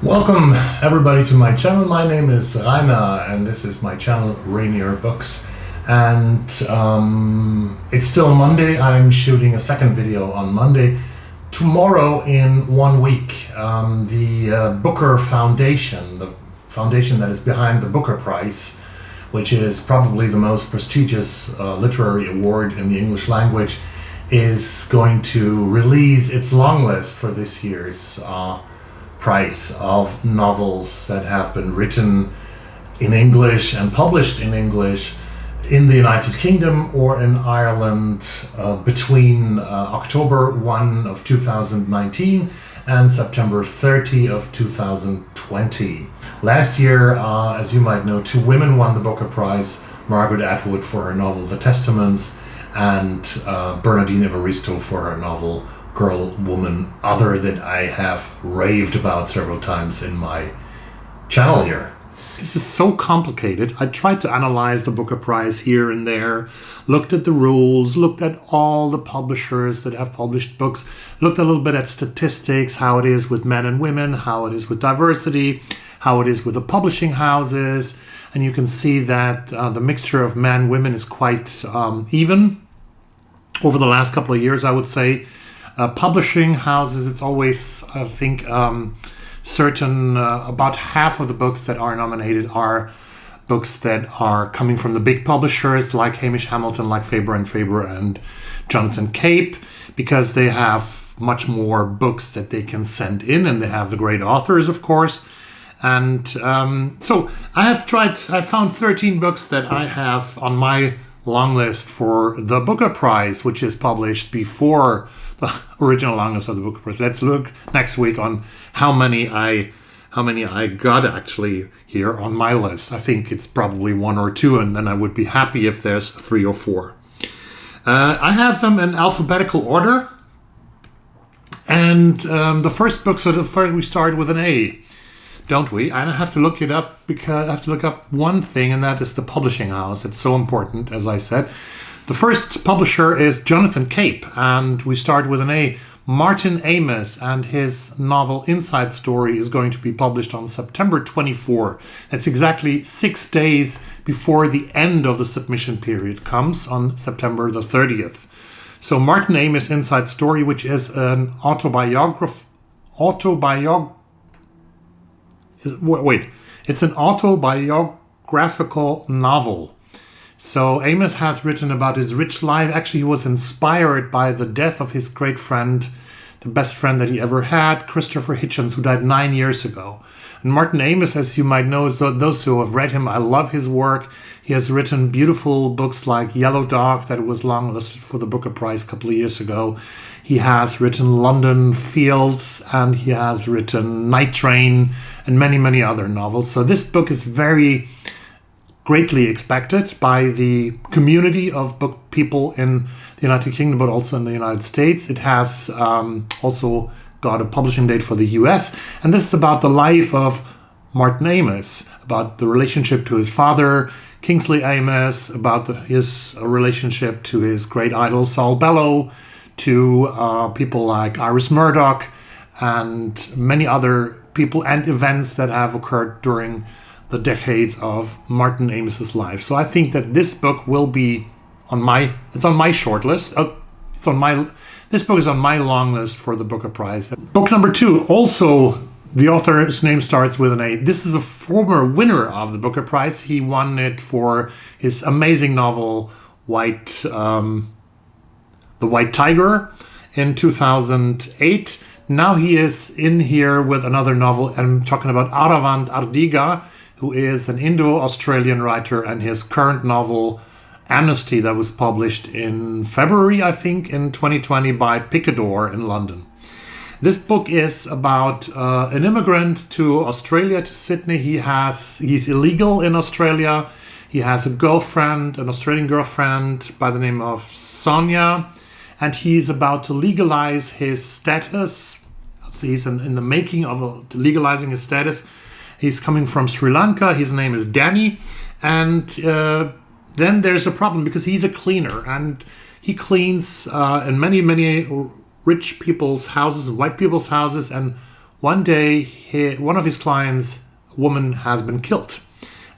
Welcome everybody to my channel. My name is Rainer and this is my channel Rainierbooks, and it's still Monday. I'm shooting a second video on Monday. Tomorrow, in 1 week, the Booker Foundation, the foundation that is behind the Booker Prize, which is probably the most prestigious literary award in the English language, is going to release its long list for this year's prize of novels that have been written in English and published in English in the United Kingdom or in Ireland between October 1 of 2019 and September 30 of 2020. Last year, as you might know, 2 women won the Booker Prize: Margaret Atwood for her novel The Testaments and Bernardine Evaristo for her novel Girl, Woman, Other, that I have raved about several times in my channel here. This is so complicated. I tried to analyze the Booker Prize here and there, looked at the rules, looked at all the publishers that have published books, looked a little bit at statistics, how it is with men and women, how it is with diversity, how it is with the publishing houses, and you can see that the mixture of men and women is quite even over the last couple of years, I would say. Publishing houses, it's always, I think, certain, about half of the books that are nominated are books that are coming from the big publishers like Hamish Hamilton, like Faber and Faber and Jonathan Cape, because they have much more books that they can send in, and they have the great authors, of course. And so I found 13 books that I have on my long list for the Booker Prize, which is published before the original long list of the Booker Prize. Let's look next week on how many I got actually here on my list. I think it's probably 1 or 2, and then I would be happy if there's 3 or 4. I have them in alphabetical order, and the first book, so we start with an A, don't we? I have to look it up because I have to look up one thing, and that is the publishing house. It's so important, as I said. The first publisher is Jonathan Cape, and we start with an A. Martin Amis, and his novel Inside Story is going to be published on September 24. That's exactly 6 days before the end of the submission period comes on September the 30th. So Martin Amis' Inside Story, which is an it's an autobiographical novel. So Amos has written about his rich life. Actually, he was inspired by the death of his great friend, the best friend that he ever had, Christopher Hitchens, who died 9 years ago. And Martin Amis, as you might know, so those who have read him, I love his work. He has written beautiful books like Yellow Dog, that was longlisted for the Booker Prize a couple of years ago. He has written London Fields, and he has written Night Train, and many, many other novels. So this book is very greatly expected by the community of book people in the United Kingdom, but also in the United States. It has also got a publishing date for the US, and this is about the life of Martin Amis, about the relationship to his father, Kingsley Amis, about his relationship to his great idol Saul Bellow, to people like Iris Murdoch, and many other people and events that have occurred during the decades of Martin Amis's life. So I think that this book will be on my short list. This book is on my long list for the Booker Prize. Book number 2, also the author's name starts with an A. This is a former winner of the Booker Prize. He won it for his amazing novel The White Tiger in 2008. Now he is in here with another novel. I'm talking about Aravind Ardiga, who is an Indo-Australian writer, and his current novel, Amnesty, that was published in February, I think, in 2020 by PICADOR in London. This book is about an immigrant to Australia, to Sydney. He's illegal in Australia. He has a girlfriend, an Australian girlfriend by the name of Sonia, and he's about to legalize his status. So he's in the making of legalizing his status. He's coming from Sri Lanka. His name is Danny. And then there's a problem because he's a cleaner, and he cleans in many, many rich people's houses and white people's houses. And one day one of his clients, a woman, has been killed.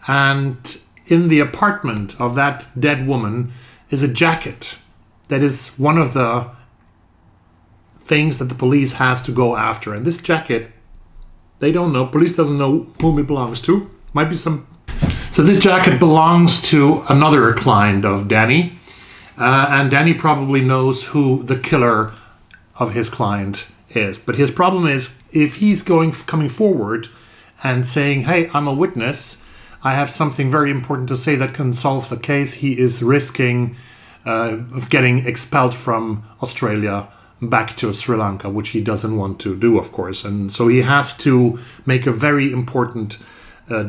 And in the apartment of that dead woman is a jacket that is one of the things that the police has to go after. And this jacket, they don't know, police doesn't know whom it belongs to. Might be some. So this jacket belongs to another client of Danny. And Danny probably knows who the killer of his client is. But his problem is, if he's coming forward and saying, hey, I'm a witness, I have something very important to say that can solve the case, he is risking of getting expelled from Australia back to Sri Lanka, which he doesn't want to do, of course. And so he has to make a very important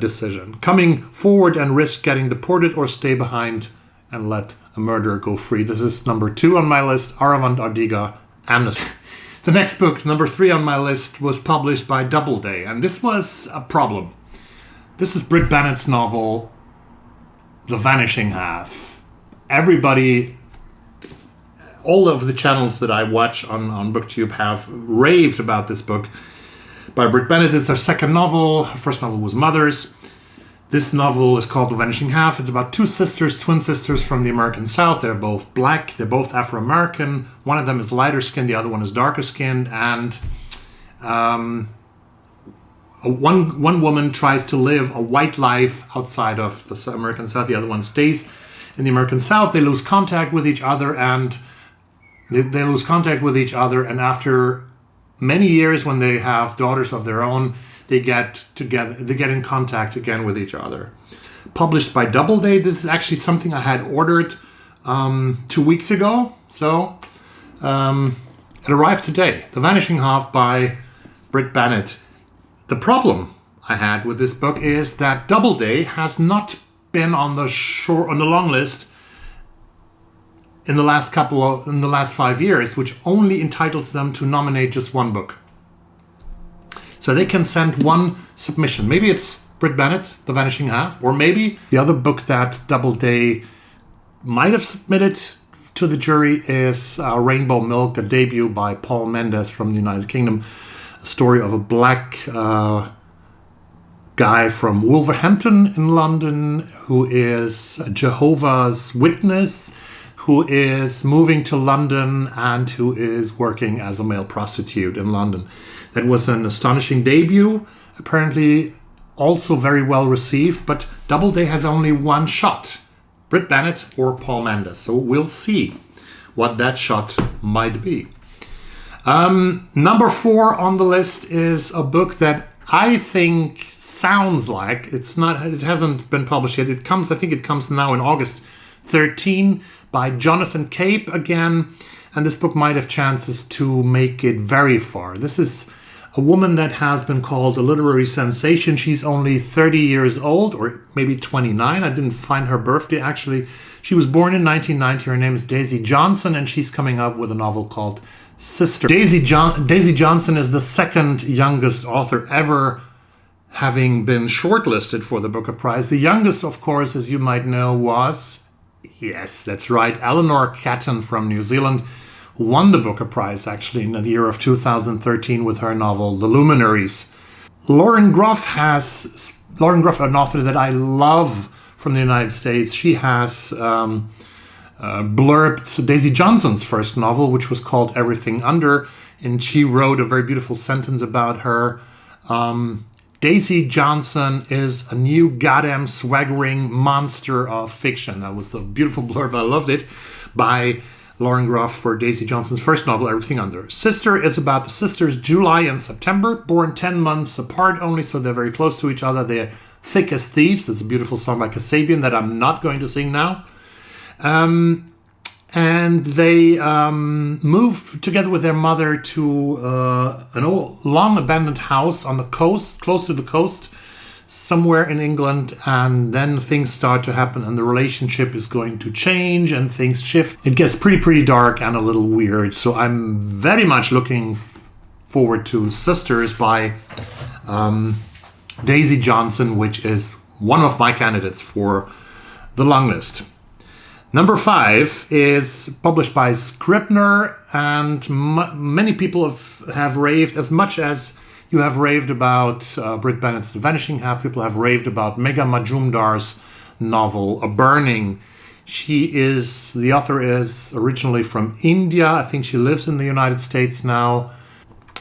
decision. Coming forward and risk getting deported, or stay behind and let a murderer go free. This is number 2 on my list, Aravind, Ardiga, Amnesty. The next book, number 3 on my list, was published by Doubleday, and this was a problem. This is Britt Bennett's novel, The Vanishing Half. Everybody, all of the channels that I watch on BookTube have raved about this book by Britt Bennett. It's her second novel. Her first novel was Mothers. This novel is called The Vanishing Half. It's about 2 sisters, twin sisters from the American South. They're both black. They're both Afro-American. One of them is lighter skinned. The other one is darker skinned. And one woman tries to live a white life outside of the American South. The other one stays in the American South. They lose contact with each other, and and after many years, when they have daughters of their own, they get together, they get in contact again with each other. Published by Doubleday. This is actually something I had ordered 2 weeks ago, so it arrived today. The Vanishing Half by Britt Bennett. The problem I had with this book is that Doubleday has not been on the long list in the last 5 years, which only entitles them to nominate just one book. So they can send one submission. Maybe it's Britt Bennett, The Vanishing Half, or maybe the other book that Doubleday might have submitted to the jury is Rainbow Milk, a debut by Paul Mendez from the United Kingdom, a story of a black guy from Wolverhampton in London who is a Jehovah's Witness, who is moving to London and who is working as a male prostitute in London. That was an astonishing debut, apparently also very well received, but Doubleday has only one shot, Britt Bennett or Paul Mendez. So we'll see what that shot might be. Number 4 on the list is a book that I think sounds like it hasn't been published yet. I think it comes now in August 13 by Jonathan Cape again. And this book might have chances to make it very far. This is a woman that has been called a literary sensation. She's only 30 years old, or maybe 29. I didn't find her birthday, actually. She was born in 1990. Her name is Daisy Johnson, and she's coming up with a novel called Sister. Daisy Johnson is the second youngest author ever having been shortlisted for the Booker Prize. The youngest, of course, as you might know, was, yes, that's right, Eleanor Catton from New Zealand, who won the Booker Prize actually in the year of 2013 with her novel The Luminaries. Lauren Groff, an author that I love from the United States, she has blurbed Daisy Johnson's first novel, which was called Everything Under, and she wrote a very beautiful sentence about her. Daisy Johnson is a new goddamn swaggering monster of fiction. That was the beautiful blurb, I loved it, by Lauren Groff for Daisy Johnson's first novel, Everything Under. Sister is about the sisters July and September, born 10 months apart only, so they're very close to each other. They're thick as thieves. It's a beautiful song by Kasabian that I'm not going to sing now. And they move together with their mother to an old, long abandoned house on the coast, close to the coast, somewhere in England. And then things start to happen and the relationship is going to change and things shift. It gets pretty dark and a little weird. So I'm very much looking forward to Sisters by Daisy Johnson, which is one of my candidates for the Longlist. Number 5 is published by Scribner, and many people have raved, as much as You have raved about Brit Bennett's The Vanishing. Half people have raved about Megha Majumdar's novel, A Burning. The author is originally from India. I think she lives in the United States now.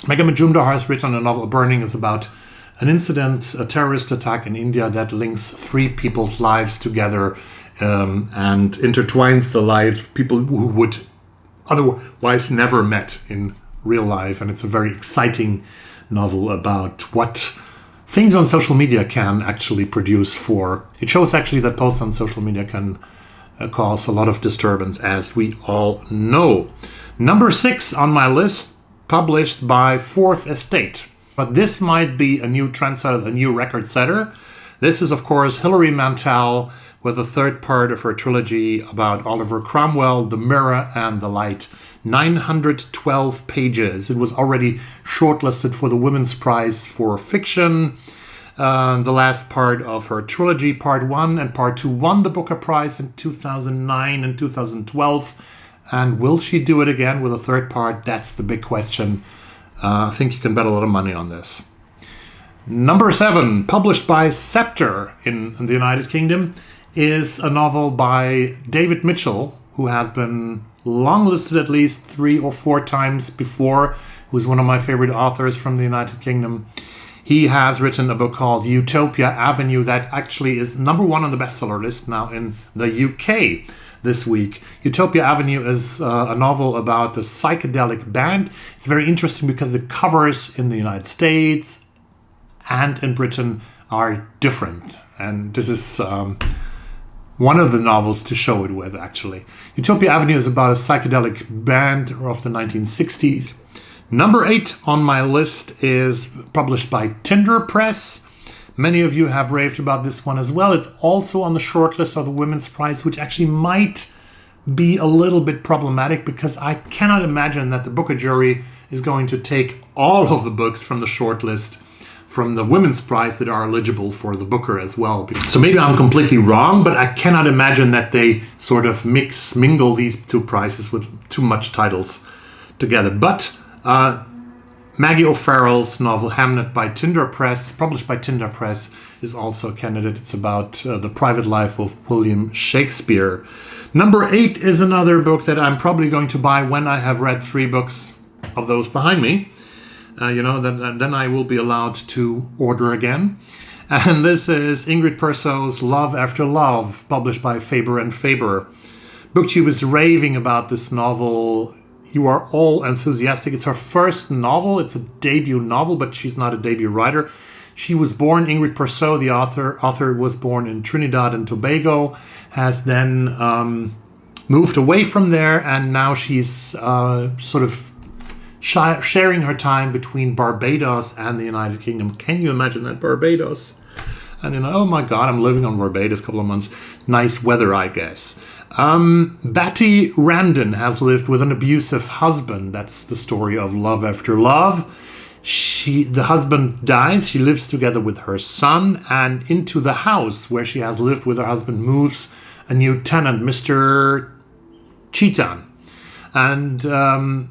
Megha Majumdar has written a novel, A Burning, is about an incident, a terrorist attack in India that links 3 people's lives together and intertwines the lives of people who would otherwise never met in real life. And it's a very exciting novel about what things on social media can actually produce for. It shows actually that posts on social media can cause a lot of disturbance, as we all know. Number 6 on my list, published by Fourth Estate. But this might be a new trendsetter, a new record setter. This is, of course, Hilary Mantel with the 3rd part of her trilogy about Oliver Cromwell, The Mirror and the Light. 912 pages. It was already shortlisted for the Women's Prize for Fiction. The last part of her trilogy, Part 1 and Part 2, won the Booker Prize in 2009 and 2012. And will she do it again with a 3rd part? That's the big question. I think you can bet a lot of money on this. Number 7, published by Scepter in the United Kingdom, is a novel by David Mitchell, who has been longlisted at least 3 or 4 times before, who's one of my favorite authors from the United Kingdom. He has written a book called Utopia Avenue that actually is number 1 on the bestseller list now in the UK this week. Utopia Avenue is a novel about a psychedelic band. It's very interesting because the covers in the United States and in Britain are different. And this is one of the novels to show it with, actually. Utopia Avenue is about a psychedelic band of the 1960s. Number 8 on my list is published by Tinder Press. Many of you have raved about this one as well. It's also on the shortlist of the Women's Prize, which actually might be a little bit problematic because I cannot imagine that the Booker jury is going to take all of the books from the shortlist from the Women's Prize that are eligible for the Booker as well. So maybe I'm completely wrong, but I cannot imagine that they sort of mingle these 2 prizes with too much titles together. But Maggie O'Farrell's novel Hamnet by Tinder Press, published by Tinder Press, is also a candidate. It's about the private life of William Shakespeare. Number 8 is another book that I'm probably going to buy when I have read 3 books of those behind me. Then I will be allowed to order again. And this is Ingrid Persaud's Love After Love, published by Faber and Faber. BookTube was raving about this novel. You are all enthusiastic. It's her first novel. It's a debut novel, but she's not a debut writer. She was born, Ingrid Persaud, the author was born in Trinidad and Tobago, has then moved away from there, and now she's sort of sharing her time between Barbados and the United Kingdom. Can you imagine that? Barbados. And oh my God, I'm living on Barbados a couple of months. Nice weather, I guess. Batty Randon has lived with an abusive husband. That's the story of Love After Love. The husband dies. She lives together with her son, and into the house where she has lived with her husband moves a new tenant, Mr. Chetan. And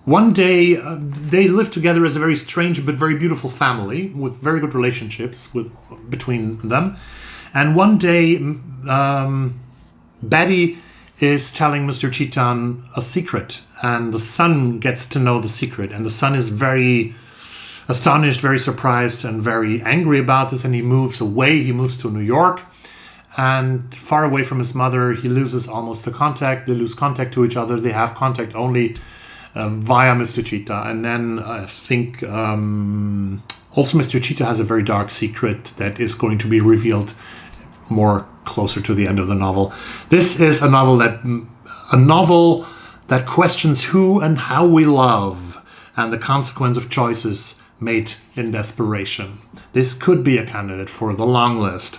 one day, they live together as a very strange but very beautiful family with very good relationships between them. And one day, Betty is telling Mr. Chetan a secret, and the son gets to know the secret. And the son is very astonished, very surprised, and very angry about this. And he moves away. He moves to New York. And far away from his mother, he loses almost the contact. They lose contact to each other. They have contact only via Mr. Cheetah. And then I think also Mr. Cheetah has a very dark secret that is going to be revealed more closer to the end of the novel. This is a novel that questions who and how we love and the consequence of choices made in desperation. This could be a candidate for the long list.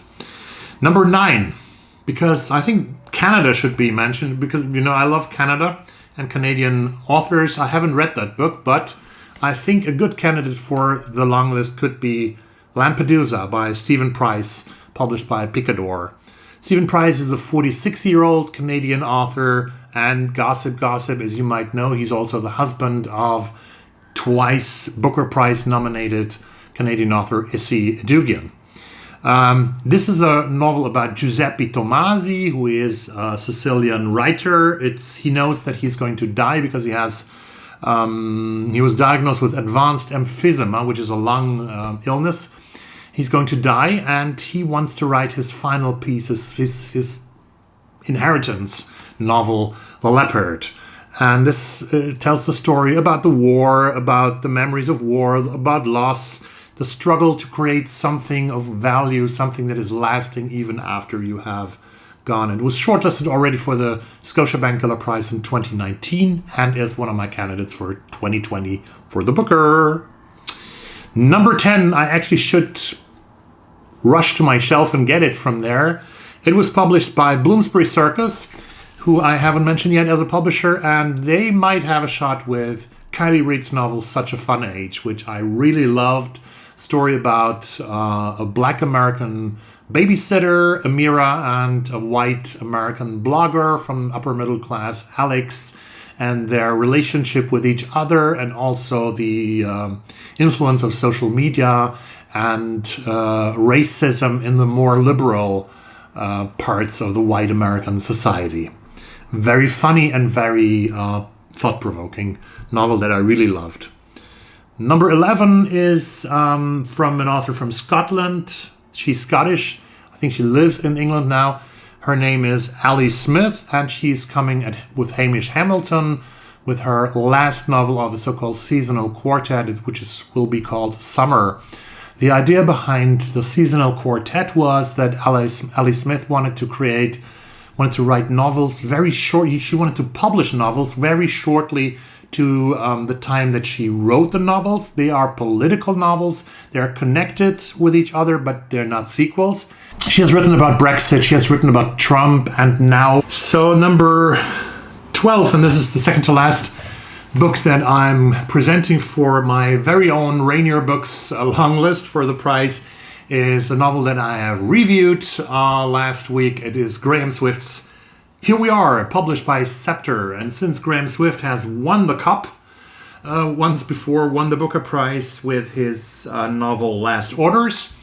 Number 9, because I think Canada should be mentioned, because I love Canada and Canadian authors. I haven't read that book, but I think a good candidate for the long list could be Lampedusa by Stephen Price, published by PICADOR. Stephen Price is a 46-year-old Canadian author, and gossip, as you might know, he's also the husband of twice Booker Prize nominated Canadian author Issy Dugan. This is a novel about Giuseppe Tomasi, who is a Sicilian writer. He knows that he's going to die because he was diagnosed with advanced emphysema, which is a lung illness. He's going to die, and he wants to write his final piece, his inheritance novel, The Leopard. And this tells the story about the war, about the memories of war, about loss, the struggle to create something of value, something that is lasting even after you have gone. It was shortlisted already for the Scotiabank Giller Prize in 2019 and is one of my candidates for 2020 for the Booker. Number 10, I actually should rush to my shelf and get it from there. It was published by Bloomsbury Circus, who I haven't mentioned yet as a publisher, and they might have a shot with Kiley Reid's novel Such a Fun Age, which I really loved. Story about a Black American babysitter, Amira, and a white American blogger from upper middle class, Alex, and their relationship with each other, and also the influence of social media and racism in the more liberal parts of the white American society. Very funny and very thought-provoking novel that I really loved. Number 11 is from an author from Scotland. She's Scottish. I think she lives in England now. Her name is Ali Smith, and she's coming with Hamish Hamilton with her last novel of the so-called seasonal quartet, which will be called Summer. The idea behind the seasonal quartet was that Ali Smith wanted to write novels very short. She wanted to publish novels very shortly to the time that she wrote the novels. They are political novels. They are connected with each other, but they're not sequels. She has written about Brexit. She has written about Trump, and now. So number 12, and this is the second to last book that I'm presenting for my very own Rainierbooks Longlist for the prize, is a novel that I have reviewed last week. It is Graham Swift's Here We Are, published by Scepter. And since Graham Swift has won the cup once before, won the Booker Prize with his novel Last Orders,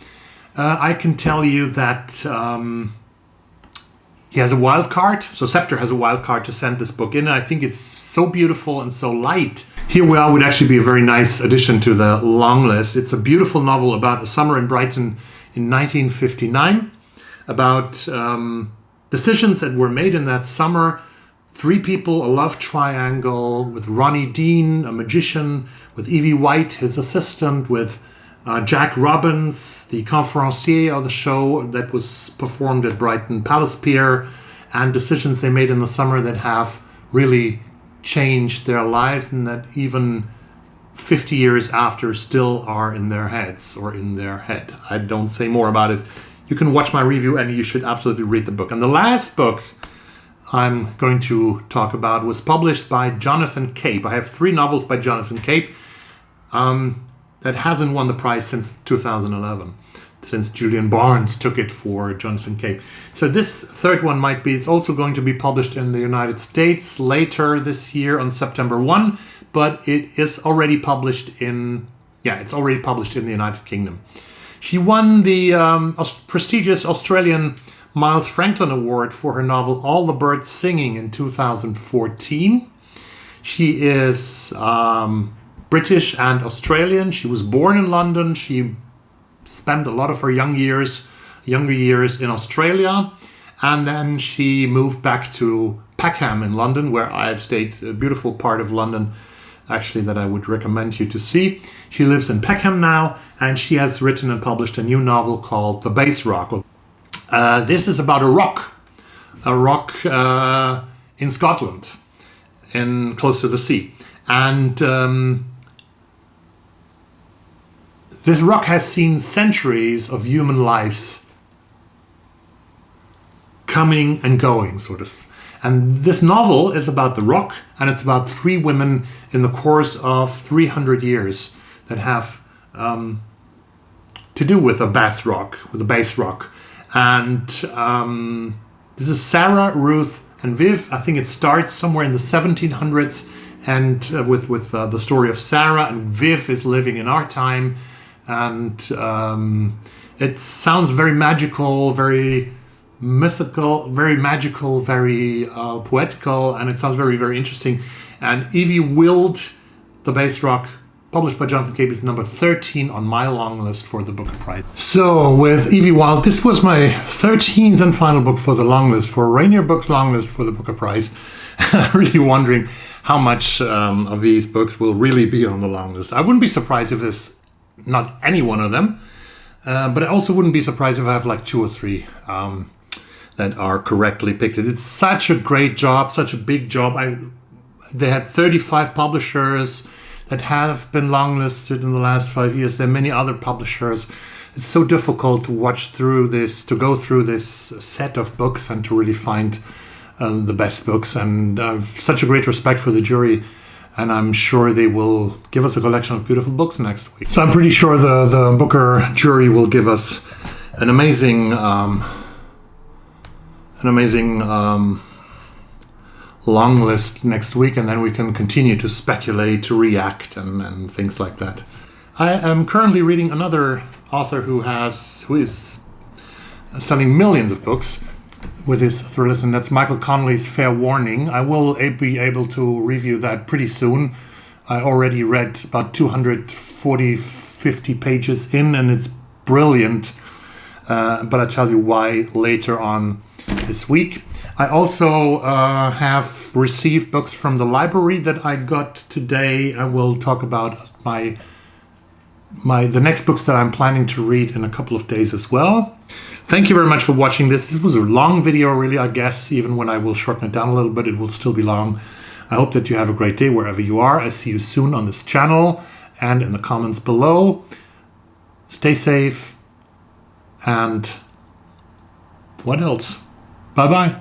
I can tell you that he has a wild card. So Scepter has a wild card to send this book in. And I think it's so beautiful and so light. Here We Are would actually be a very nice addition to the long list. It's a beautiful novel about a summer in Brighton in 1959, about decisions that were made in that summer. 3 people, a love triangle, with Ronnie Dean, a magician, with Evie Wyld, his assistant, with Jack Robbins, the conferencier of the show that was performed at Brighton Palace Pier, and decisions they made in the summer that have really changed their lives and that even 50 years after still are in their heads or in their head. I don't say more about it. You can watch my review and you should absolutely read the book. And the last book I'm going to talk about was published by Jonathan Cape. I have 3 novels by Jonathan Cape that hasn't won the prize since 2011, since Julian Barnes took it for Jonathan Cape. So this third one it's also going to be published in the United States later this year on September 1, but it is already published it's already published in the United Kingdom. She won the prestigious Australian Miles Franklin Award for her novel All the Birds Singing in 2014. She is British and Australian. She was born in London. She spent a lot of her younger years in Australia, and then she moved back to Peckham in London, where I've stayed, a beautiful part of London actually that I would recommend you to see. She lives in Peckham now, and she has written and published a new novel called The Base Rock. This is about a rock in Scotland, close to the sea. And this rock has seen centuries of human lives coming and going, sort of. And this novel is about the rock, and it's about 3 women in the course of 300 years that have to do with a base rock. And this is Sarah, Ruth, and Viv. I think it starts somewhere in the 1700s, and with the story of Sarah, and Viv is living in our time, and it sounds very magical, very mythical, very magical, very poetical, and it sounds very, very interesting. And Evie Wyld, The Bass Rock, published by Jonathan Cape, is number 13 on my long list for the Booker Prize. So with Evie Wyld, this was my 13th and final book for the long list, for Rainierbooks long list for the Booker Prize. I'm really wondering how much of these books will really be on the long list. I wouldn't be surprised if there's not any one of them, but I also wouldn't be surprised if I have like 2 or 3 that are correctly picked. It's such a great job, such a big job. They had 35 publishers that have been longlisted in the last 5 years. There are many other publishers. It's so difficult to watch through this, to go through this set of books and to really find the best books. And I've such a great respect for the jury, and I'm sure they will give us a collection of beautiful books next week. So I'm pretty sure the Booker jury will give us an amazing long list next week, and then we can continue to speculate, to react, and things like that. I am currently reading another author who is selling millions of books with his thrillers, and that's Michael Connelly's Fair Warning. I will be able to review that pretty soon. I already read about 250 pages in, and it's brilliant, but I'll tell you why later on this week. I also have received books from the library that I got today. I will talk about the next books that I'm planning to read in a couple of days as well. Thank you very much for watching this. This was a long video, really. I guess even when I will shorten it down a little bit, it will still be long. I hope that you have a great day wherever you are. I see you soon on this channel and in the comments below. Stay safe, and what else? Bye-bye.